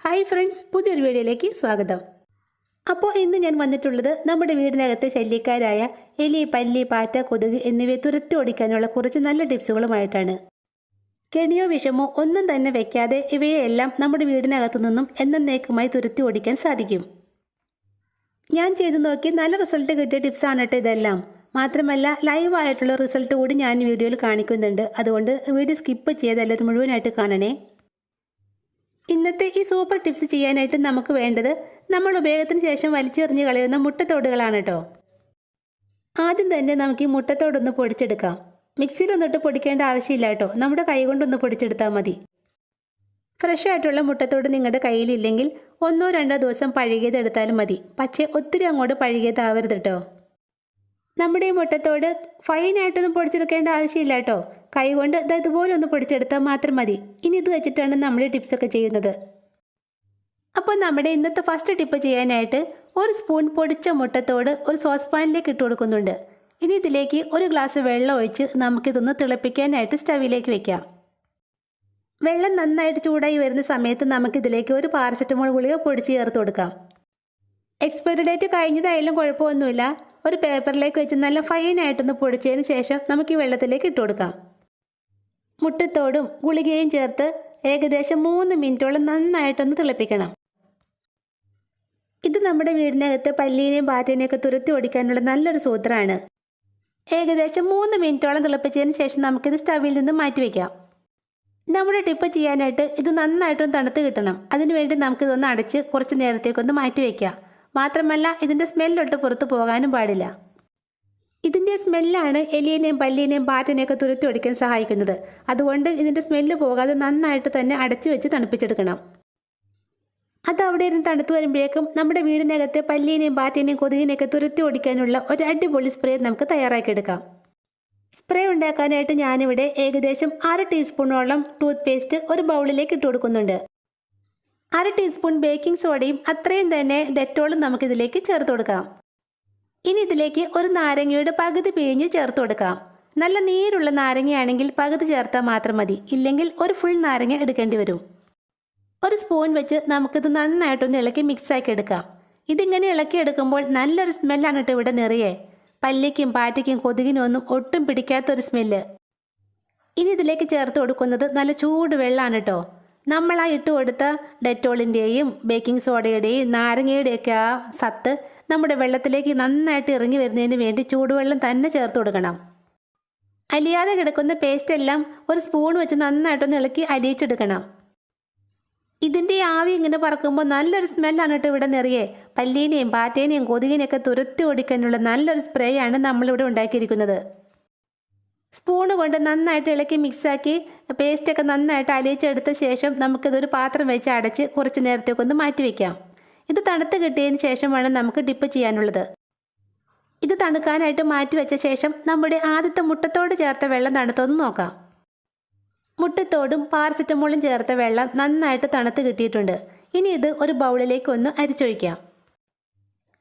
Hi friends, പുതിയൊരു വീഡിയോയിലേക്ക് സ്വാഗതം. അപ്പോൾ ഇന്ന് ഞാൻ വന്നിട്ടുള്ളത് നമ്മുടെ വീടിനകത്തെ ശല്യക്കാരായ എലി, പല്ലി, പാറ്റ, കൊതുക് എന്നിവയെ തുരത്തി ഓടിക്കാനുള്ള കുറച്ച് നല്ല ടിപ്സുകളുമായിട്ടാണ്. കെണിയോ വിഷമോ ഒന്നും തന്നെ വെക്കാതെ ഇവയെല്ലാം നമ്മുടെ വീടിനകത്തു നിന്നും എന്നേക്കുമായി തുരത്തി ഓടിക്കാൻ സാധിക്കും. ഞാൻ ചെയ്തു നോക്കി നല്ല റിസൾട്ട് കിട്ടിയ ടിപ്സാണ് കേട്ടോ ഇതെല്ലാം. മാത്രമല്ല ലൈവായിട്ടുള്ള റിസൾട്ട് കൂടി ഞാൻ വീഡിയോയിൽ കാണിക്കുന്നുണ്ട്. അതുകൊണ്ട് വീഡിയോ സ്കിപ്പ് ചെയ്ത് എല്ലാവരും മുഴുവനായിട്ട് കാണണേ. ഇന്നത്തെ ഈ സൂപ്പർ ടിപ്സ് ചെയ്യാനായിട്ട് നമുക്ക് വേണ്ടത് നമ്മൾ ഉപയോഗത്തിന് ശേഷം വലിച്ചെറിഞ്ഞ് കളയുന്ന മുട്ടത്തോടുകളാണ് കേട്ടോ. ആദ്യം തന്നെ നമുക്ക് ഈ മുട്ടത്തോടൊന്ന് പൊടിച്ചെടുക്കാം. മിക്സിയിലൊന്നിട്ട് പൊടിക്കേണ്ട ആവശ്യമില്ല കേട്ടോ, നമ്മുടെ കൈ കൊണ്ടൊന്ന് പൊടിച്ചെടുത്താൽ മതി. ഫ്രഷ് ആയിട്ടുള്ള മുട്ടത്തോട് നിങ്ങളുടെ കയ്യിലില്ലെങ്കിൽ 1-2 ദിവസം പഴകിയതെടുത്താലും മതി. പക്ഷേ ഒത്തിരി അങ്ങോട്ട് പഴകിയതാവരുത് കേട്ടോ. നമ്മുടെ ഈ മുട്ടത്തോട് ഫൈനായിട്ടൊന്നും പൊടിച്ചെടുക്കേണ്ട ആവശ്യമില്ല കേട്ടോ. കൈകൊണ്ട് ഇതുപോലെ ഒന്ന് പൊടിച്ചെടുത്താൽ മാത്രം മതി. ഇനി ഇത് വെച്ചിട്ടാണ് നമ്മൾ ടിപ്സൊക്കെ ചെയ്യുന്നത്. അപ്പോൾ നമ്മുടെ ഇന്നത്തെ ഫസ്റ്റ് ടിപ്പ് ചെയ്യാനായിട്ട് 1 സ്പൂൺ പൊടിച്ച മുട്ടത്തോട് ഒരു സോസ് പാനിലേക്ക് ഇട്ട് കൊടുക്കുന്നുണ്ട്. ഇനി ഇതിലേക്ക് 1 ഗ്ലാസ് വെള്ളം ഒഴിച്ച് നമുക്കിതൊന്ന് തിളപ്പിക്കാനായിട്ട് സ്റ്റവിലേക്ക് വെക്കാം. വെള്ളം നന്നായിട്ട് ചൂടായി വരുന്ന സമയത്ത് നമുക്കിതിലേക്ക് ഒരു പാരസെറ്റമോൾ ഗുളിക പൊടിച്ച് ചേർത്ത് കൊടുക്കാം. എക്സ്പയറി ഡേറ്റ് കഴിഞ്ഞതായാലും കുഴപ്പമൊന്നുമില്ല. ഒരു പേപ്പറിലേക്ക് വെച്ച് നല്ല ഫൈനായിട്ടൊന്ന് പൊടിച്ചതിന് ശേഷം നമുക്ക് ഈ വെള്ളത്തിലേക്ക് ഇട്ട് കൊടുക്കാം. മുട്ടത്തോടും ഗുളികയും ചേർത്ത് ഏകദേശം 3 മിനിറ്റോളം നന്നായിട്ടൊന്ന് തിളപ്പിക്കണം. ഇത് നമ്മുടെ വീടിനകത്ത് പല്ലീനെയും പാറ്റേനെയൊക്കെ തുരത്തി ഓടിക്കാനുള്ള നല്ലൊരു സൂത്രമാണ്. ഏകദേശം 3 മിനിറ്റോളം തിളപ്പിച്ചതിന് ശേഷം നമുക്കിത് സ്റ്റവിൽ നിന്ന് മാറ്റി വയ്ക്കാം. നമ്മുടെ ടിപ്പ് ചെയ്യാനായിട്ട് ഇത് നന്നായിട്ടൊന്ന് തണുത്ത് കിട്ടണം. അതിനുവേണ്ടി നമുക്കിതൊന്ന് അടച്ച് കുറച്ച് നേരത്തേക്കൊന്ന് മാറ്റി വയ്ക്കാം. മാത്രമല്ല ഇതിൻ്റെ സ്മെല്ലൊട്ട് പുറത്ത് പോകാനും പാടില്ല. ഇതിൻ്റെ സ്മെല്ലാണ് എലിയെയും പല്ലീനെയും പാറ്റനെയൊക്കെ തുരത്തി ഓടിക്കാൻ സഹായിക്കുന്നത്. അതുകൊണ്ട് ഇതിൻ്റെ സ്മെല്ല് പോകാതെ നന്നായിട്ട് തന്നെ അടച്ചു വെച്ച് തണുപ്പിച്ചെടുക്കണം. അത് അവിടെ ഇരുന്ന് തണുത്ത് വരുമ്പോഴേക്കും നമ്മുടെ വീടിനകത്തെ പല്ലീനെയും പാറ്റേനെയും കൊതുകിനെയൊക്കെ തുരത്തി ഓടിക്കാനുള്ള ഒരു അടിപൊളി സ്പ്രേ നമുക്ക് തയ്യാറാക്കിയെടുക്കാം. സ്പ്രേ ഉണ്ടാക്കാനായിട്ട് ഞാനിവിടെ ഏകദേശം 1/2 ടീസ്പൂണോളം ടൂത്ത് പേസ്റ്റ് ഒരു ബൗളിലേക്ക് ഇട്ട് കൊടുക്കുന്നുണ്ട്. 1/2 ടീസ്പൂൺ ബേക്കിംഗ് സോഡയും അത്രയും തന്നെ ഡെറ്റോളും നമുക്കിതിലേക്ക് ചേർത്ത് കൊടുക്കാം. ഇനി ഇതിലേക്ക് ഒരു നാരങ്ങയുടെ പകുതി പിഴിഞ്ഞ് ചേർത്ത് കൊടുക്കാം. നല്ല നീരുള്ള നാരങ്ങയാണെങ്കിൽ പകുതി ചേർത്താൽ മാത്രം മതി. ഇല്ലെങ്കിൽ ഒരു ഫുൾ നാരങ്ങ എടുക്കേണ്ടി വരും. ഒരു സ്പൂൺ വെച്ച് നമുക്കിത് നന്നായിട്ടൊന്ന് ഇളക്കി മിക്സാക്കി എടുക്കാം. ഇതിങ്ങനെ ഇളക്കിയെടുക്കുമ്പോൾ നല്ലൊരു സ്മെല്ലാണ് കേട്ടോ ഇവിടെ നിറയെ. പല്ലിക്കും പാറ്റയ്ക്കും കൊതുകിനും ഒന്നും ഒട്ടും പിടിക്കാത്തൊരു സ്മെല്ല്. ഇനി ഇതിലേക്ക് ചേർത്ത് കൊടുക്കുന്നത് നല്ല ചൂട് വെള്ളമാണ് കേട്ടോ. നമ്മൾ ഇട്ട് കൊടുത്ത ഡെറ്റോളിൻ്റെയും ബേക്കിംഗ് സോഡയുടെയും നാരങ്ങയുടെയൊക്കെ ആ സത്ത് നമ്മുടെ വെള്ളത്തിലേക്ക് നന്നായിട്ട് ഇറങ്ങി വരുന്നതിന് വേണ്ടി ചൂടുവെള്ളം തന്നെ ചേർത്ത് കൊടുക്കണം. അലിയാതെ കിടക്കുന്ന പേസ്റ്റ് എല്ലാം ഒരു സ്പൂൺ വെച്ച് നന്നായിട്ടൊന്ന് ഇളക്കി അലിയിച്ചെടുക്കണം. ഇതിൻ്റെ ആവി ഇങ്ങനെ പറക്കുമ്പോൾ നല്ലൊരു സ്മെല്ലാണ് കേട്ടോ ഇവിടെ നിറയെ. പല്ലീനെയും പാറ്റേനെയും കൊതുകിനെയൊക്കെ തുരത്തി ഓടിക്കാനുള്ള നല്ലൊരു സ്പ്രേ ആണ് നമ്മളിവിടെ ഉണ്ടാക്കിയിരിക്കുന്നത്. സ്പൂണ് കൊണ്ട് നന്നായിട്ട് ഇളക്കി മിക്സാക്കി പേസ്റ്റൊക്കെ നന്നായിട്ട് അലിയിച്ചെടുത്ത ശേഷം നമുക്കിതൊരു പാത്രം വെച്ച് അടച്ച് കുറച്ച് നേരത്തേക്കൊന്ന് മാറ്റി വയ്ക്കാം. ഇത് തണുത്ത് കിട്ടിയതിന് ശേഷം വേണം നമുക്ക് ഡിപ്പ് ചെയ്യാനുള്ളത്. ഇത് തണുക്കാനായിട്ട് മാറ്റി വെച്ച ശേഷം നമ്മുടെ ആദ്യത്തെ മുട്ടത്തോട് ചേർത്ത വെള്ളം തണുത്തൊന്ന് നോക്കാം. മുട്ടത്തോടും പാരസെറ്റമോളും ചേർത്ത വെള്ളം നന്നായിട്ട് തണുത്ത് കിട്ടിയിട്ടുണ്ട്. ഇനി ഇത് ഒരു ബൗളിലേക്ക് ഒന്ന് അരിച്ചൊഴിക്കാം.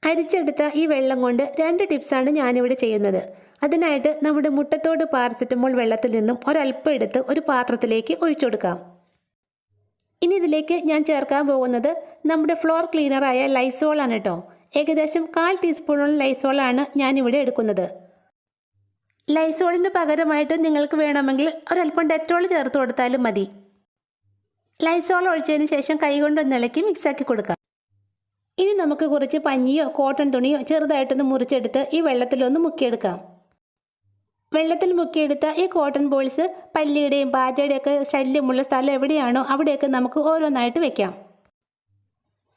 അരിച്ചെടുത്ത ഈ വെള്ളം കൊണ്ട് 2 ടിപ്സാണ് ഞാനിവിടെ ചെയ്യുന്നത്. അതിനായിട്ട് നമ്മുടെ മുട്ടത്തോട് പാരസെറ്റമോൾ വെള്ളത്തിൽ നിന്നും ഒരല്പം എടുത്ത് ഒരു പാത്രത്തിലേക്ക് ഒഴിച്ചു കൊടുക്കാം. ഇനി ഇതിലേക്ക് ഞാൻ ചേർക്കാൻ പോകുന്നത് നമ്മുടെ ഫ്ലോർ ക്ലീനറായ ലൈസോളാണ് കേട്ടോ. ഏകദേശം 1/4 ടീസ്പൂണോളം ലൈസോളാണ് ഞാനിവിടെ എടുക്കുന്നത്. ലൈസോളിന് പകരമായിട്ട് നിങ്ങൾക്ക് വേണമെങ്കിൽ ഒരല്പം ഡെറ്റോൾ ചേർത്ത് കൊടുത്താലും മതി. ലൈസോൾ ഒഴിച്ചതിന് ശേഷം കൈകൊണ്ടൊന്ന് ഇളക്കി മിക്സാക്കി കൊടുക്കാം. ഇനി നമുക്ക് കുറച്ച് പഞ്ഞിയോ കോട്ടൺ തുണിയോ ചെറുതായിട്ടൊന്ന് മുറിച്ചെടുത്ത് ഈ വെള്ളത്തിലൊന്ന് മുക്കിയെടുക്കാം. വെള്ളത്തിൽ മുക്കിയെടുത്ത ഈ കോട്ടൺ ബോൾസ് പല്ലിയുടെയും പാറ്റയുടെയൊക്കെ ശല്യമുള്ള സ്ഥലം എവിടെയാണോ അവിടെയൊക്കെ നമുക്ക് ഓരോന്നായിട്ട് വെക്കാം.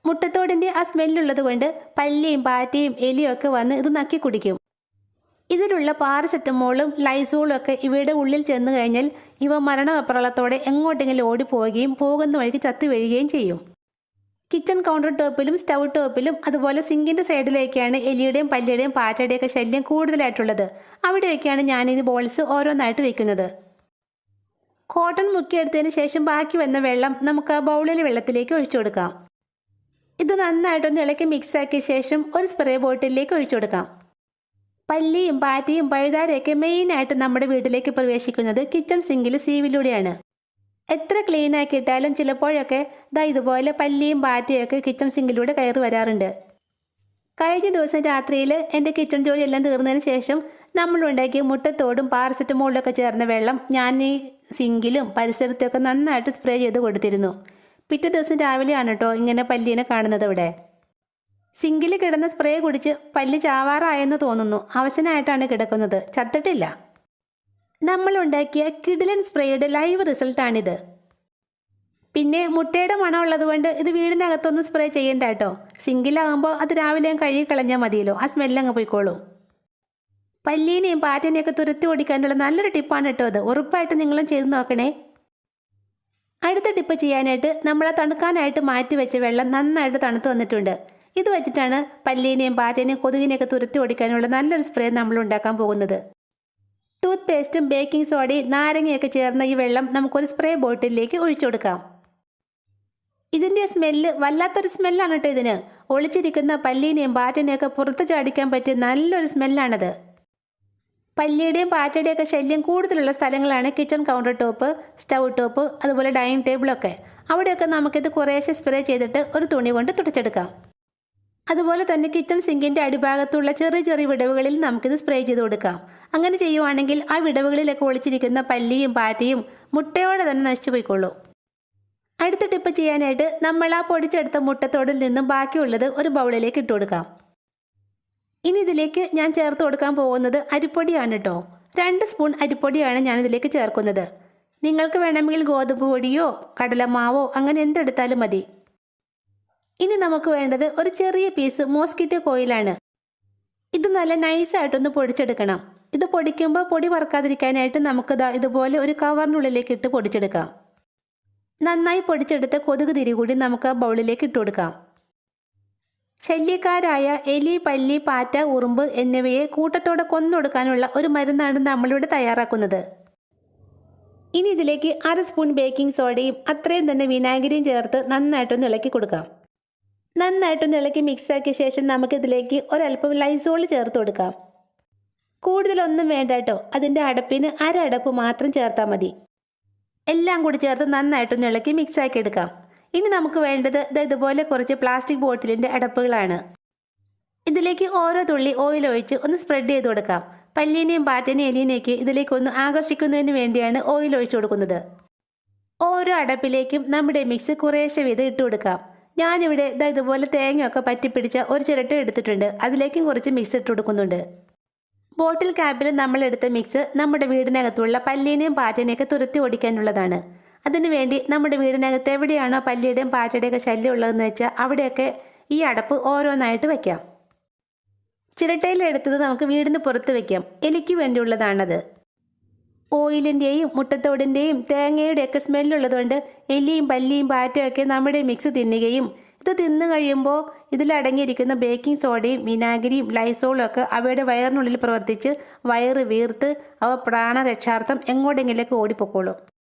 മുട്ടത്തോടിൻ്റെ ആ സ്മെല്ലുള്ളത് കൊണ്ട് പല്ലിയും പാറ്റയും എലിയും ഒക്കെ വന്ന് ഇത് നക്കി കുടിക്കും. ഇതിലുള്ള പാരസെറ്റമോളും ലൈസോളും ഒക്കെ ഇവയുടെ ഉള്ളിൽ ചെന്ന് കഴിഞ്ഞാൽ ഇവ മരണവെപ്രളത്തോടെ എങ്ങോട്ടെങ്കിലും ഓടിപ്പോവുകയും പോകുന്ന വഴിക്ക് ചത്തു വീഴുകയും ചെയ്യും. കിച്ചൺ കൗണ്ടർ ടോപ്പിലും സ്റ്റൗ ടോപ്പിലും അതുപോലെ സിങ്കിൻ്റെ സൈഡിലേക്കാണ് എലിയുടെയും പല്ലിയുടെയും പാറ്റയുടെയൊക്കെ ശല്യം കൂടുതലായിട്ടുള്ളത്. അവിടെയൊക്കെയാണ് ഞാനിത് ബോൾസ് ഓരോന്നായിട്ട് വെക്കുന്നത്. കോട്ടൺ മുക്കിയെടുത്തതിന് ശേഷം ബാക്കി വന്ന വെള്ളം നമുക്ക് ആ ബൗളിലെ വെള്ളത്തിലേക്ക് ഒഴിച്ചു കൊടുക്കാം. ഇത് നന്നായിട്ടൊന്ന് ഇളക്കി മിക്സാക്കിയ ശേഷം ഒരു സ്പ്രേ ബോട്ടിലേക്ക് ഒഴിച്ചു കൊടുക്കാം. പല്ലിയും പാറ്റയും പഴുതാരയൊക്കെ മെയിനായിട്ട് നമ്മുടെ വീട്ടിലേക്ക് പ്രവേശിക്കുന്നത് കിച്ചൺ സിങ്കിൽ സീവിലൂടെയാണ്. എത്ര ക്ലീൻ ആക്കിയിട്ടാലും ചിലപ്പോഴൊക്കെ ദാ ഇതുപോലെ പല്ലിയും പാറ്റയും ഒക്കെ കിച്ചൺ സിങ്കിലൂടെ കയറി വരാറുണ്ട്. കഴിഞ്ഞ ദിവസം രാത്രിയിൽ എൻ്റെ കിച്ചൺ ജോലിയെല്ലാം തീർന്നതിന് ശേഷം നമ്മളുണ്ടാക്കിയ മുട്ടത്തോടും പാരസെറ്റമോളിലൊക്കെ ചേർന്ന വെള്ളം ഞാൻ ഈ സിങ്കിലും പരിസരത്തൊക്കെ നന്നായിട്ട് സ്പ്രേ ചെയ്ത് കൊടുത്തിരുന്നു. പിറ്റേ ദിവസം രാവിലെയാണ് കേട്ടോ ഇങ്ങനെ പല്ലീനെ കാണുന്നത്. ഇവിടെ സിങ്കിൽ കിടന്ന സ്പ്രേ കുടിച്ച് പല്ല് ചാവാറായെന്ന് തോന്നുന്നു. അവശനായിട്ടാണ് കിടക്കുന്നത്, ചത്തിട്ടില്ല. നമ്മളുണ്ടാക്കിയ കിഡിലൻ സ്പ്രേയുടെ ലൈവ് റിസൾട്ടാണിത്. പിന്നെ മുട്ടയുടെ മണം ഉള്ളതുകൊണ്ട് ഇത് വീടിനകത്തൊന്നും സ്പ്രേ ചെയ്യണ്ട കേട്ടോ. സിങ്കിലാകുമ്പോൾ അത് രാവിലെ കഴുകി കളഞ്ഞാൽ മതിയല്ലോ, ആ സ്മെല്ലങ്ങ് പോയിക്കോളും. പല്ലീനെയും പാറ്റനെയൊക്കെ തുരത്തി ഓടിക്കാനുള്ള നല്ലൊരു ടിപ്പാണ് കേട്ടോ അത്. ഉറപ്പായിട്ട് നിങ്ങളും ചെയ്ത് നോക്കണേ. അടുത്ത ടിപ്പ് ചെയ്യാനായിട്ട് നമ്മൾ ആ തണുക്കാനായിട്ട് മാറ്റി വെച്ച വെള്ളം നന്നായിട്ട് തണുത്ത് വന്നിട്ടുണ്ട്. ഇത് വെച്ചിട്ടാണ് പല്ലീനെയും പാറ്റനെയും കൊതുകിനെയൊക്കെ തുരത്തി ഓടിക്കാനുള്ള നല്ലൊരു സ്പ്രേ നമ്മൾ ഉണ്ടാക്കാൻ പോകുന്നത്. ടൂത്ത് പേസ്റ്റും ബേക്കിംഗ് സോഡയും നാരങ്ങയൊക്കെ ചേർന്ന ഈ വെള്ളം നമുക്കൊരു സ്പ്രേ ബോട്ടിലേക്ക് ഒഴിച്ചു കൊടുക്കാം. ഇതിൻ്റെ സ്മെല്ല് വല്ലാത്തൊരു സ്മെല്ലാണ് കേട്ടോ ഇതിന്. ഒളിച്ചിരിക്കുന്ന പല്ലീനെയും പാറ്റനെയൊക്കെ പുറത്ത് ചാടിക്കാൻ പറ്റിയ നല്ലൊരു സ്മെല്ലാണത്. പല്ലിയുടെയും പാറ്റയുടെയൊക്കെ ശല്യം കൂടുതലുള്ള സ്ഥലങ്ങളാണ് kitchen counter top, stove top, അതുപോലെ ഡൈനിങ് ടേബിളൊക്കെ. അവിടെയൊക്കെ നമുക്കിത് കുറേശ്ശെ സ്പ്രേ ചെയ്തിട്ട് ഒരു തുണി കൊണ്ട് തുടച്ചെടുക്കാം. അതുപോലെ തന്നെ കിച്ചൺ സിങ്കിൻ്റെ അടിഭാഗത്തുള്ള ചെറിയ ചെറിയ വിടവുകളിൽ നമുക്കിത് സ്പ്രേ ചെയ്ത് കൊടുക്കാം. അങ്ങനെ ചെയ്യുവാണെങ്കിൽ ആ വിടവുകളിലൊക്കെ ഒളിച്ചിരിക്കുന്ന പല്ലിയും പാറ്റയും മുട്ടയോടെ തന്നെ നശിച്ചു പോയിക്കൊള്ളൂ. അടുത്ത ടിപ്പ് ചെയ്യാനായിട്ട് നമ്മൾ ആ പൊടിച്ചെടുത്ത മുട്ടത്തോടിൽ നിന്നും ബാക്കിയുള്ളത് ഒരു ബൗളിലേക്ക് ഇട്ട് കൊടുക്കാം. ഇനി ഇതിലേക്ക് ഞാൻ ചേർത്ത് കൊടുക്കാൻ പോകുന്നത് അരിപ്പൊടിയാണ് കേട്ടോ. 2 സ്പൂൺ അരിപ്പൊടിയാണ് ഞാനിതിലേക്ക് ചേർക്കുന്നത്. നിങ്ങൾക്ക് വേണമെങ്കിൽ ഗോതമ്പ് പൊടിയോ കടലമാവോ അങ്ങനെ എന്തെടുത്താലും മതി. ഇനി നമുക്ക് വേണ്ടത് ഒരു ചെറിയ പീസ് മോസ്കിറ്റോ കോയിലാണ്. ഇത് നല്ല നൈസായിട്ടൊന്ന് പൊടിച്ചെടുക്കണം. ഇത് പൊടിക്കുമ്പോൾ പൊടി വറക്കാതിരിക്കാനായിട്ട് നമുക്ക് ഇതുപോലെ ഒരു കവറിനുള്ളിലേക്ക് ഇട്ട് പൊടിച്ചെടുക്കാം. നന്നായി പൊടിച്ചെടുത്ത കൊതുക് തിരി കൂടി നമുക്ക് ആ ബൗളിലേക്ക് ഇട്ട് കൊടുക്കാം. ശല്യക്കാരായ എലി, പല്ലി, പാറ്റ, ഉറുമ്പ് എന്നിവയെ കൂട്ടത്തോടെ കൊന്നൊടുക്കാനുള്ള ഒരു മരുന്നാണ് നമ്മളിവിടെ തയ്യാറാക്കുന്നത്. ഇനി ഇതിലേക്ക് 1/2 സ്പൂൺ ബേക്കിംഗ് സോഡയും അത്രയും തന്നെ വിനാഗിരിയും ചേർത്ത് നന്നായിട്ടൊന്ന് ഇളക്കി കൊടുക്കാം. നന്നായിട്ടൊന്ന് ഇളക്കി മിക്സാക്കിയ ശേഷം നമുക്കിതിലേക്ക് ഒരല്പം ലൈസോൾ ചേർത്ത് കൊടുക്കാം. കൂടുതലൊന്നും വേണ്ട കേട്ടോ. അതിൻ്റെ അടപ്പിന് 1/2 അടപ്പ് മാത്രം ചേർത്താൽ മതി. എല്ലാം കൂടി ചേർത്ത് നന്നായിട്ടൊന്ന് ഇളക്കി മിക്സാക്കി എടുക്കാം. ഇനി നമുക്ക് വേണ്ടത് ഇതുപോലെ കുറച്ച് പ്ലാസ്റ്റിക് ബോട്ടിലിൻ്റെ അടപ്പുകളാണ്. ഇതിലേക്ക് ഓരോ തുള്ളി ഓയിൽ ഒഴിച്ച് ഒന്ന് സ്പ്രെഡ് ചെയ്ത് കൊടുക്കാം. പല്ലീനെയും പാറ്റനെയും എലീനെയൊക്കെ ഇതിലേക്ക് ഒന്ന് ആകർഷിക്കുന്നതിന് വേണ്ടിയാണ് ഓയിൽ ഒഴിച്ചു കൊടുക്കുന്നത്. ഓരോ അടപ്പിലേക്കും നമ്മുടെ മിക്സ് കുറേശ്ശെ വീതം ഇട്ട് കൊടുക്കാം. ഞാനിവിടെ ഇതുപോലെ തേങ്ങയൊക്കെ പറ്റിപ്പിടിച്ച ഒരു ചിരട്ട എടുത്തിട്ടുണ്ട്. അതിലേക്കും കുറച്ച് മിക്സ് ഇട്ട് കൊടുക്കുന്നുണ്ട്. ബോട്ടിൽ ക്യാപ്പിൽ നമ്മളെടുത്ത മിക്സ് നമ്മുടെ വീടിനകത്തുള്ള പല്ലീനെയും പാറ്റനെയൊക്കെ തുരത്തി ഓടിക്കാനുള്ളതാണ്. അതിനുവേണ്ടി നമ്മുടെ വീടിനകത്ത് എവിടെയാണോ പല്ലിയുടെയും പാറ്റയുടെയൊക്കെ ശല്യം ഉള്ളതെന്ന് വെച്ചാൽ അവിടെയൊക്കെ ഈ അടപ്പ് ഓരോന്നായിട്ട് വയ്ക്കാം. ചിരട്ടയിലെടുത്തത് നമുക്ക് വീടിന് പുറത്ത് വയ്ക്കാം. എലിക്ക് വേണ്ടിയുള്ളതാണത്. ഓയിലിൻ്റെയും മുട്ടത്തോടിൻ്റെയും തേങ്ങയുടെയൊക്കെ സ്മെല്ലുള്ളതുകൊണ്ട് എലിയും പല്ലിയും പാറ്റയൊക്കെ നമ്മുടെ മിക്സ് തിന്നുകയും ഇത് തിന്നു കഴിയുമ്പോൾ ഇതിലടങ്ങിയിരിക്കുന്ന ബേക്കിംഗ് സോഡയും വിനാഗിരിയും ലൈസോളും ഒക്കെ അവയുടെ വയറിനുള്ളിൽ പ്രവർത്തിച്ച് വയറ് വീർത്ത് അവ പ്രാണരക്ഷാർത്ഥം എങ്ങോട്ടെങ്കിലേക്ക് ഓടിപ്പോക്കോളും.